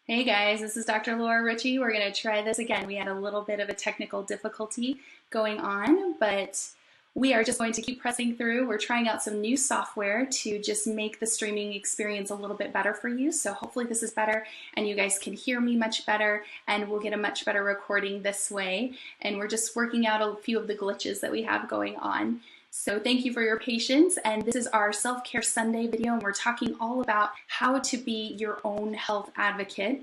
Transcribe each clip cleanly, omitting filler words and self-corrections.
Hey guys, this is Dr. Laura Ritchie. We're going to try this again. We had a little bit of a technical difficulty going on, but we are just going to keep pressing through. We're trying out some new software to just make the streaming experience a little bit better for you. So hopefully this is better and you guys can hear me much better and we'll get a much better recording this way. And we're just working out a few of the glitches that we have going on. So thank you for your patience, and this is our Self-Care Sunday video, and we're talking all about how to be your own health advocate.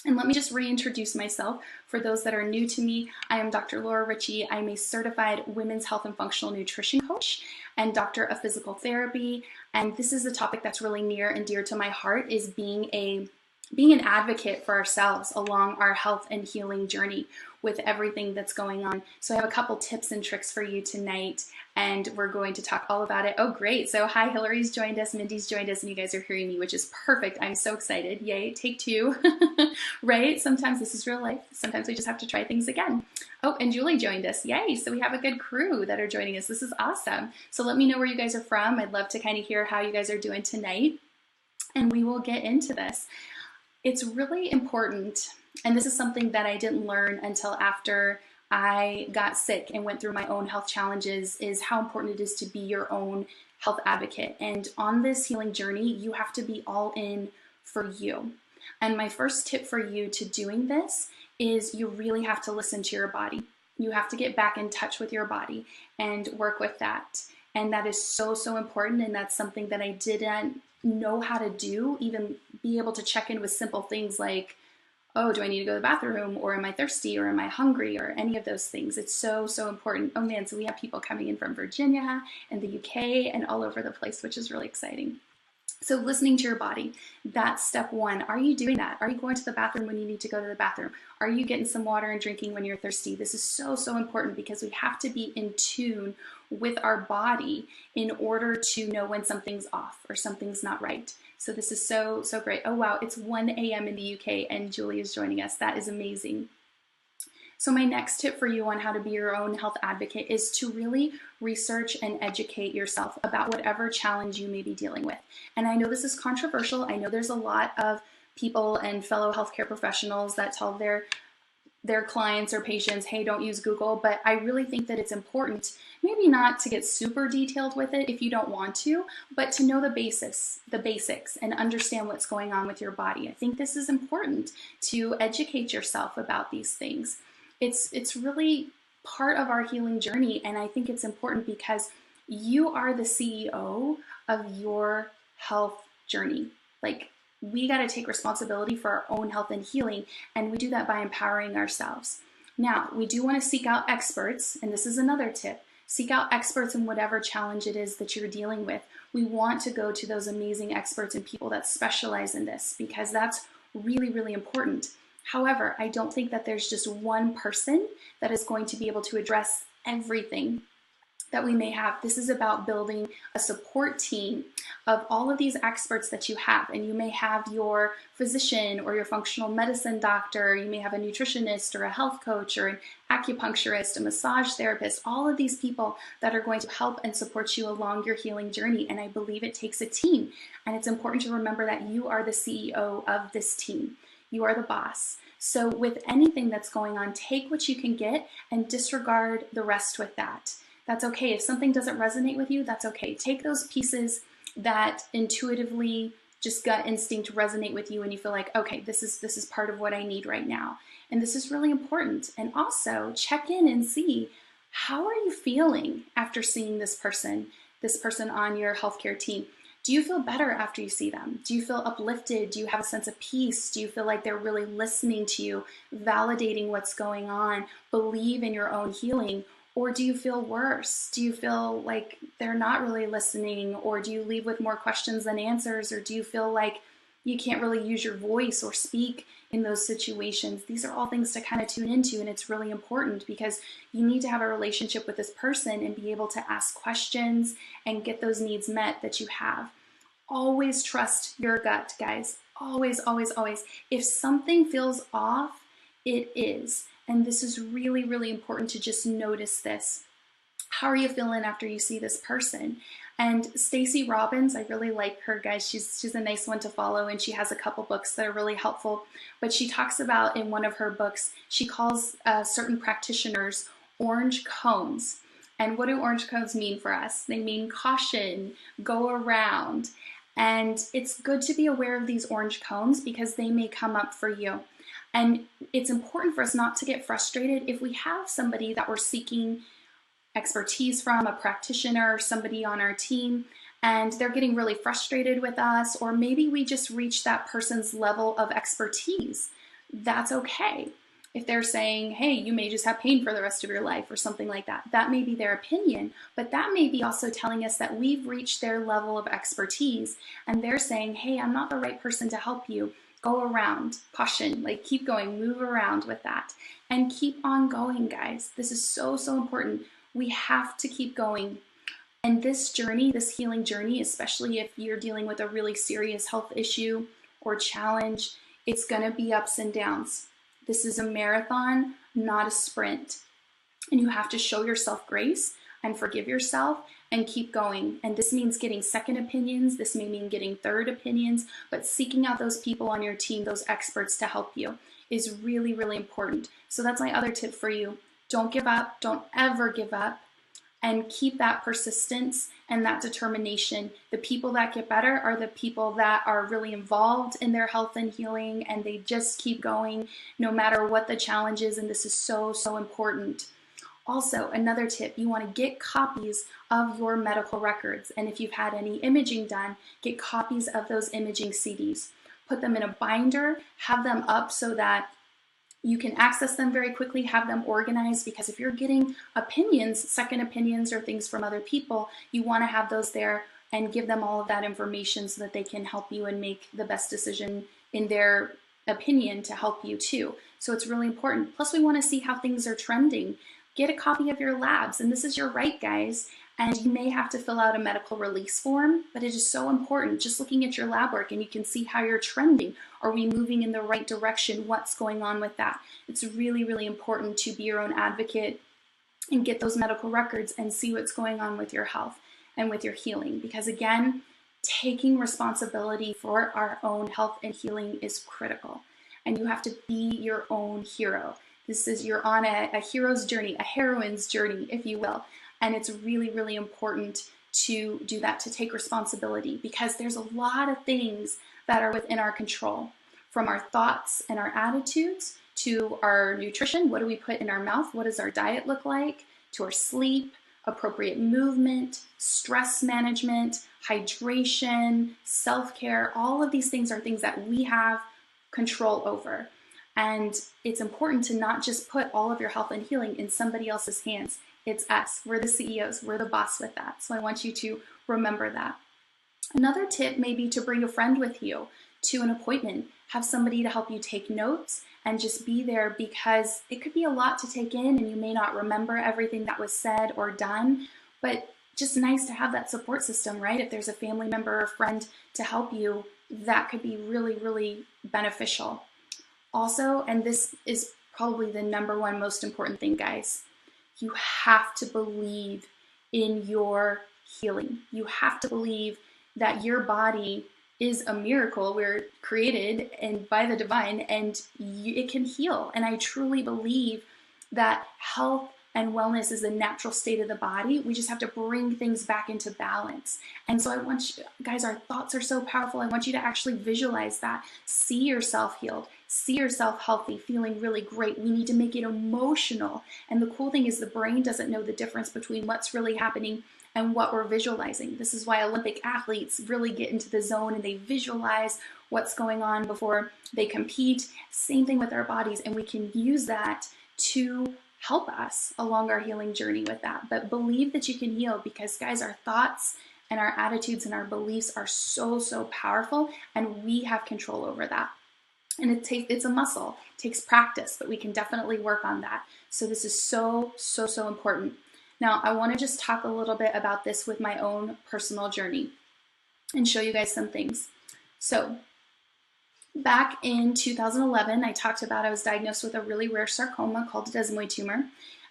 And let me just reintroduce myself. For those that are new to me, I am Dr. Laura Ritchie. I'm a certified women's health and functional nutrition coach and doctor of physical therapy. And this is a topic that's really near and dear to my heart, is being an advocate for ourselves along our health and healing journey with everything that's going on. So I have a couple tips and tricks for you tonight, and we're going to talk all about it. Oh, great. So hi, Hillary's joined us, Mindy's joined us, and you guys are hearing me, which is perfect. I'm so excited. Yay, take two. Right? Sometimes this is real life. Sometimes we just have to try things again. Oh, and Julie joined us. Yay. So we have a good crew that are joining us. This is awesome. So let me know where you guys are from. I'd love to kind of hear how you guys are doing tonight, and we will get into this. It's really important, and this is something that I didn't learn until after I got sick and went through my own health challenges, is how important it is to be your own health advocate. And on this healing journey, you have to be all in for you. And my first tip for you to doing this is you really have to listen to your body. You have to get back in touch with your body and work with that. And that is so, so important. And that's something that I didn't know how to do, even be able to check in with simple things like, oh, do I need to go to the bathroom, or am I thirsty, or am I hungry, or any of those things. It's so, so important. Oh man, so we have people coming in from Virginia and the UK and all over the place, which is really exciting. So listening to your body, that's step one. Are you doing that? Are you going to the bathroom when you need to go to the bathroom? Are you getting some water and drinking when you're thirsty? This is so, so important, because we have to be in tune with our body in order to know when something's off or something's not right. So this is so, so great. Oh wow, it's 1 a.m. in the UK and Julie is joining us. That is amazing. So my next tip for you on how to be your own health advocate is to really research and educate yourself about whatever challenge you may be dealing with. And I know this is controversial. I know there's a lot of people and fellow healthcare professionals that tell their clients or patients, hey, don't use Google, but I really think that it's important, maybe not to get super detailed with it if you don't want to, but to know the basics and understand what's going on with your body. I think this is important, to educate yourself about these things. It's really part of our healing journey, and I think it's important because you are the CEO of your health journey. Like, we got to take responsibility for our own health and healing, and we do that by empowering ourselves. Now, we do want to seek out experts, and this is another tip. Seek out experts in whatever challenge it is that you're dealing with. We want to go to those amazing experts and people that specialize in this, because that's really, really important. However, I don't think that there's just one person that is going to be able to address everything that we may have. This is about building a support team of all of these experts that you have. And you may have your physician or your functional medicine doctor, you may have a nutritionist or a health coach or an acupuncturist, a massage therapist, all of these people that are going to help and support you along your healing journey. And I believe it takes a team. And it's important to remember that you are the CEO of this team. You are the boss. So with anything that's going on, take what you can get and disregard the rest with that. That's okay. If something doesn't resonate with you, that's okay. Take those pieces that intuitively, just gut instinct, resonate with you, and you feel like, okay, this is part of what I need right now. And this is really important. And also check in and see, how are you feeling after seeing this person on your healthcare team? Do you feel better after you see them? Do you feel uplifted? Do you have a sense of peace? Do you feel like they're really listening to you, validating what's going on, believe in your own healing? Or do you feel worse? Do you feel like they're not really listening? Or do you leave with more questions than answers? Or do you feel like you can't really use your voice or speak in those situations? These are all things to kind of tune into, and it's really important because you need to have a relationship with this person and be able to ask questions and get those needs met that you have. Always trust your gut, guys. Always, always, always. If something feels off, it is. And this is really, really important to just notice this. How are you feeling after you see this person? And Stacey Robbins, I really like her, guys. She's a nice one to follow, and she has a couple books that are really helpful. But she talks about, in one of her books, she calls certain practitioners orange cones. And what do orange cones mean for us? They mean caution, go around. And it's good to be aware of these orange cones because they may come up for you. And it's important for us not to get frustrated if we have somebody that we're seeking expertise from, a practitioner, somebody on our team, and they're getting really frustrated with us, or maybe we just reach that person's level of expertise. That's okay. If they're saying, hey, you may just have pain for the rest of your life or something like that, that may be their opinion, but that may be also telling us that we've reached their level of expertise and they're saying, hey, I'm not the right person to help you. Go around, caution, like keep going, move around with that, and keep on going, guys. This is so, so important. We have to keep going. And this journey, this healing journey, especially if you're dealing with a really serious health issue or challenge, it's going to be ups and downs. This is a marathon, not a sprint. And you have to show yourself grace and forgive yourself and keep going. And this means getting second opinions. This may mean getting third opinions, but seeking out those people on your team, those experts to help you is really, really important. So that's my other tip for you. Don't give up. Don't ever give up. And keep that persistence and that determination. The people that get better are the people that are really involved in their health and healing, and they just keep going no matter what the challenge is. And this is so, so important. Also, another tip, you want to get copies of your medical records. And if you've had any imaging done, get copies of those imaging CDs. Put them in a binder, have them up so that you can access them very quickly, have them organized, because if you're getting opinions, second opinions or things from other people, you want to have those there and give them all of that information so that they can help you and make the best decision in their opinion to help you too. So it's really important. Plus, we want to see how things are trending. Get a copy of your labs, and this is your right, guys. And you may have to fill out a medical release form, but it is so important. Just looking at your lab work and you can see how you're trending. Are we moving in the right direction? What's going on with that? It's really, really important to be your own advocate and get those medical records and see what's going on with your health and with your healing. Because again, taking responsibility for our own health and healing is critical. And you have to be your own hero. You're on a hero's journey, a heroine's journey, if you will. And it's really, really important to do that, to take responsibility, because there's a lot of things that are within our control, from our thoughts and our attitudes to our nutrition. What do we put in our mouth? What does our diet look like? To our sleep, appropriate movement, stress management, hydration, self-care. All of these things are things that we have control over. And it's important to not just put all of your health and healing in somebody else's hands. It's us. We're the CEOs. We're the boss with that. So I want you to remember that. Another tip may be to bring a friend with you to an appointment. Have somebody to help you take notes and just be there, because it could be a lot to take in and you may not remember everything that was said or done, but just nice to have that support system, right? If there's a family member or friend to help you, that could be really, really beneficial. Also, and this is probably the number one most important thing, guys, you have to believe in your healing. You have to believe that your body is a miracle. We're created and by the divine, and it can heal. And I truly believe that health and wellness is the natural state of the body. We just have to bring things back into balance. And so I want you, guys, our thoughts are so powerful. I want you to actually visualize that. See yourself healed. See yourself healthy, feeling really great. We need to make it emotional. And the cool thing is the brain doesn't know the difference between what's really happening and what we're visualizing. This is why Olympic athletes really get into the zone and they visualize what's going on before they compete. Same thing with our bodies, and we can use that to help us along our healing journey with that. But believe that you can heal, because guys, our thoughts and our attitudes and our beliefs are so, so powerful, and we have control over that. And it's a muscle. It takes practice, but we can definitely work on that. So this is so, so, so important. Now, I want to just talk a little bit about this with my own personal journey and show you guys some things. So back in 2011, I talked about I was diagnosed with a really rare sarcoma called a desmoid tumor.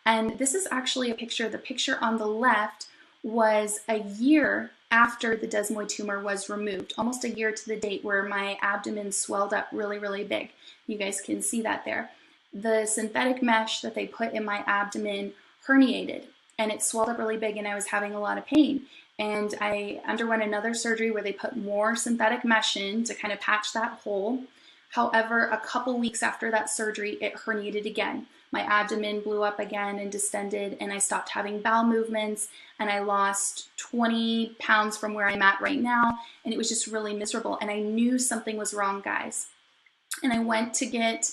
And this is actually a picture. The picture on the left was a year after the desmoid tumor was removed, almost a year to the date, where my abdomen swelled up really, really big. You guys can see that there. The synthetic mesh that they put in my abdomen herniated, and it swelled up really big, and I was having a lot of pain. And I underwent another surgery where they put more synthetic mesh in to kind of patch that hole. However, a couple weeks after that surgery, it herniated again. My abdomen blew up again and distended, and I stopped having bowel movements, and I lost 20 pounds from where I'm at right now, and it was just really miserable. And I knew something was wrong, guys. And I went to get,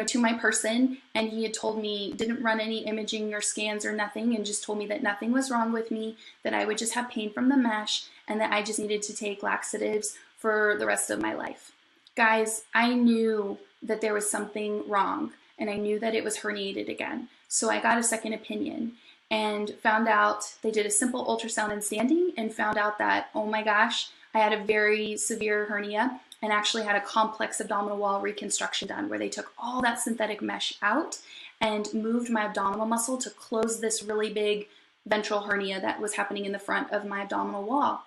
to my person, and he had told me, didn't run any imaging or scans or nothing, and just told me that nothing was wrong with me, that I would just have pain from the mesh, and that I just needed to take laxatives for the rest of my life. Guys, I knew that there was something wrong, and I knew that it was herniated again. So I got a second opinion and found out, they did a simple ultrasound in standing and found out that, oh my gosh, I had a very severe hernia, and actually had a complex abdominal wall reconstruction done where they took all that synthetic mesh out and moved my abdominal muscle to close this really big ventral hernia that was happening in the front of my abdominal wall.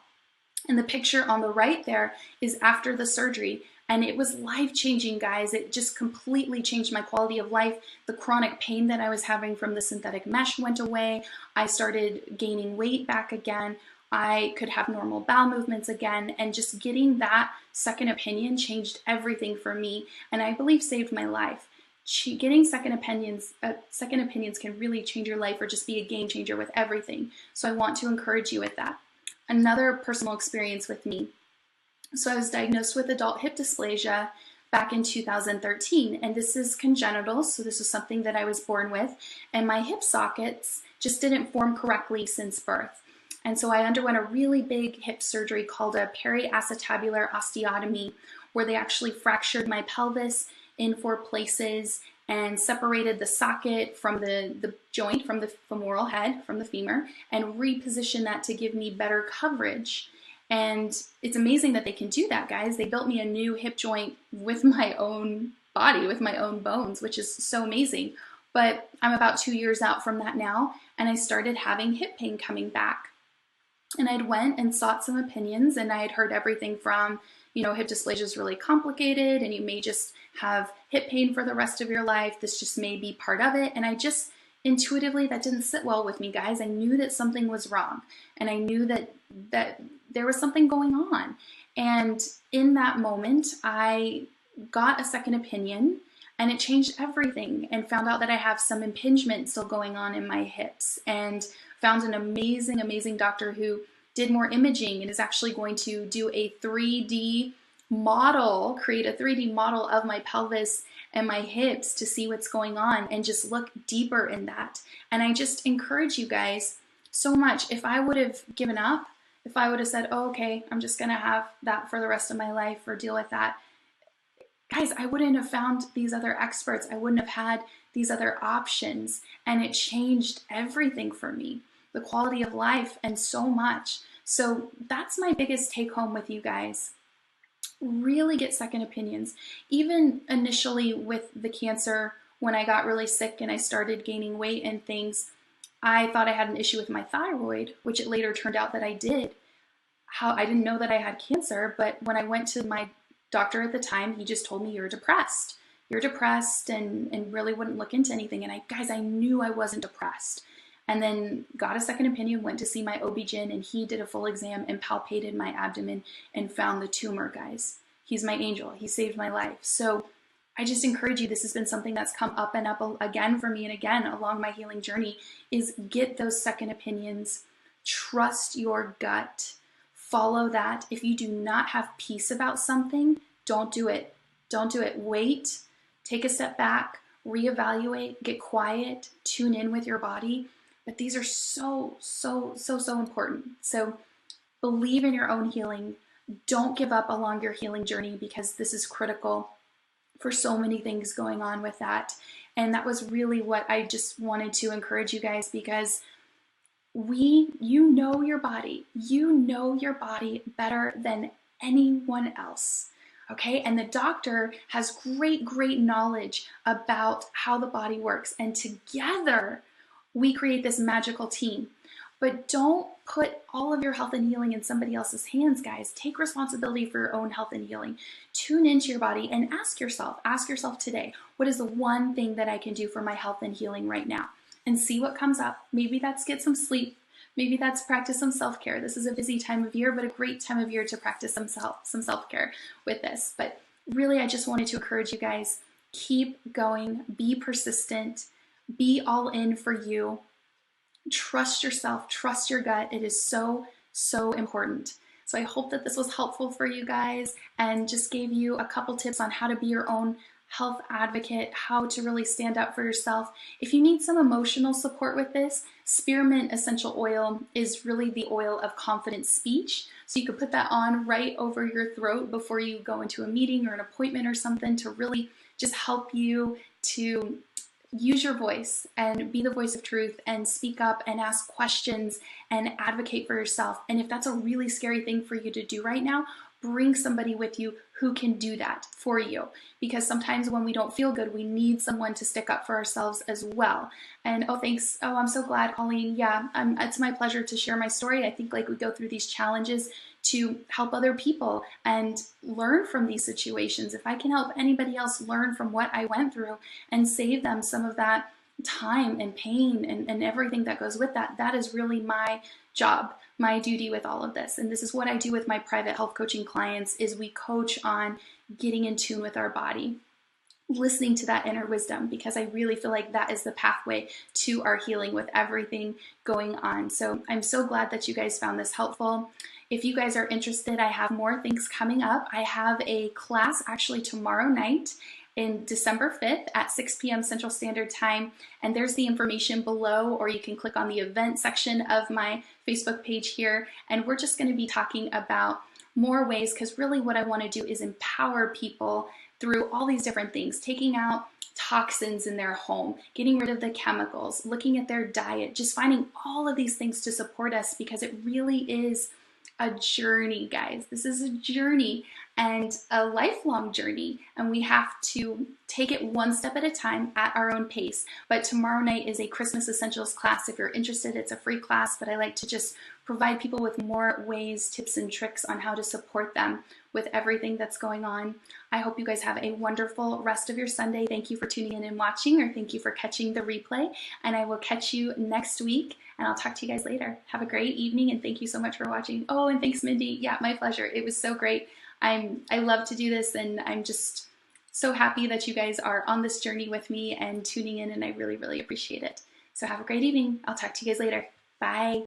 And the picture on the right there is after the surgery, and it was life-changing, guys. It just completely changed my quality of life. The chronic pain that I was having from the synthetic mesh went away. I started gaining weight back again. I could have normal bowel movements again, and just getting that second opinion changed everything for me, and I believe saved my life. Getting second opinions can really change your life or just be a game changer with everything. So I want to encourage you with that. Another personal experience with me. So I was diagnosed with adult hip dysplasia back in 2013, and this is congenital, so this is something that I was born with, and my hip sockets just didn't form correctly since birth. And so I underwent a really big hip surgery called a periacetabular osteotomy, where they actually fractured my pelvis in 4 places and separated the socket from the joint, from the femoral head, from the femur, and repositioned that to give me better coverage. And it's amazing that they can do that, guys. They built me a new hip joint with my own body, with my own bones, which is so amazing. But I'm about 2 years out from that now, and I started having hip pain coming back. And I'd went and sought some opinions, and I had heard everything from, hip dysplasia is really complicated, and you may just have hip pain for the rest of your life. This just may be part of it. And I just intuitively, that didn't sit well with me, guys. I knew that something was wrong, and I knew that there was something going on. And in that moment, I got a second opinion, and it changed everything, and found out that I have some impingement still going on in my hips, and found an amazing, amazing doctor who did more imaging and is actually going to do a 3D model, create a 3D model of my pelvis and my hips to see what's going on and just look deeper in that. And I just encourage you guys so much. If I would have given up, if I would have said, oh, okay, I'm just going to have that for the rest of my life or deal with that, guys, I wouldn't have found these other experts. I wouldn't have had these other options. And it changed everything for me, the quality of life, and so much. So that's my biggest take home with you guys. Really get second opinions. Even initially with the cancer, when I got really sick and I started gaining weight and things, I thought I had an issue with my thyroid, which it later turned out that I did. I didn't know that I had cancer, but when I went to my doctor at the time, he just told me, you're depressed. You're depressed, and really wouldn't look into anything. And I knew I wasn't depressed. And then got a second opinion, went to see my OB-GYN, and he did a full exam and palpated my abdomen and found the tumor, guys. He's my angel. He saved my life. So I just encourage you, this has been something that's come up and up again for me and again along my healing journey, is get those second opinions. Trust your gut. Follow that. If you do not have peace about something, don't do it. Don't do it. Wait, take a step back, reevaluate, get quiet, tune in with your body. But these are so important. So believe in your own healing. Don't give up along your healing journey, because this is critical for so many things going on with that. And that was really what I just wanted to encourage you guys, because you know your body. You know your body better than anyone else. Okay, and the doctor has great knowledge about how the body works, and together we create this magical team. But don't put all of your health and healing in somebody else's hands, guys. Take responsibility for your own health and healing. Tune into your body and ask yourself today, what is the one thing that I can do for my health and healing right now? And see what comes up. Maybe that's get some sleep. Maybe that's practice some self-care. This is a busy time of year, but a great time of year to practice some self-care with this. But really, I just wanted to encourage you guys, keep going, be persistent, be all in for you. Trust yourself, trust your gut. It is so, so important. So I hope that this was helpful for you guys and just gave you a couple tips on how to be your own health advocate, how to really stand up for yourself. If you need some emotional support with this, spearmint essential oil is really the oil of confident speech. So you could put that on right over your throat before you go into a meeting or an appointment or something to really just help you to use your voice and be the voice of truth and speak up and ask questions and advocate for yourself. And if that's a really scary thing for you to do right now, bring somebody with you who can do that for you. Because sometimes when we don't feel good, we need someone to stick up for ourselves as well. And oh, thanks. Oh, I'm so glad, Colleen. Yeah, it's my pleasure to share my story. I think like we go through these challenges to help other people and learn from these situations. If I can help anybody else learn from what I went through and save them some of that time and pain and everything that goes with that, that is really my job, my duty with all of this. And this is what I do with my private health coaching clients is we coach on getting in tune with our body, listening to that inner wisdom, because I really feel like that is the pathway to our healing with everything going on. So I'm so glad that you guys found this helpful. If you guys are interested, I have more things coming up. I have a class actually tomorrow night in December 5th at 6 p.m. Central Standard Time, and there's the information below, or you can click on the event section of my Facebook page here, and we're just going to be talking about more ways, because really what I want to do is empower people through all these different things, taking out toxins in their home, getting rid of the chemicals, looking at their diet, just finding all of these things to support us, because it really is a journey, guys. This is a journey and a lifelong journey, and we have to take it one step at a time at our own pace. But tomorrow night is a Christmas Essentials class. If you're interested, it's a free class, but I like to just provide people with more ways, tips, and tricks on how to support them with everything that's going on. I hope you guys have a wonderful rest of your Sunday. Thank you for tuning in and watching, or thank you for catching the replay, and I will catch you next week, and I'll talk to you guys later. Have a great evening, and thank you so much for watching. Oh, and thanks, Mindy. Yeah, my pleasure. It was so great. I love to do this, and I'm just so happy that you guys are on this journey with me and tuning in, and I really, really appreciate it. So have a great evening. I'll talk to you guys later. Bye.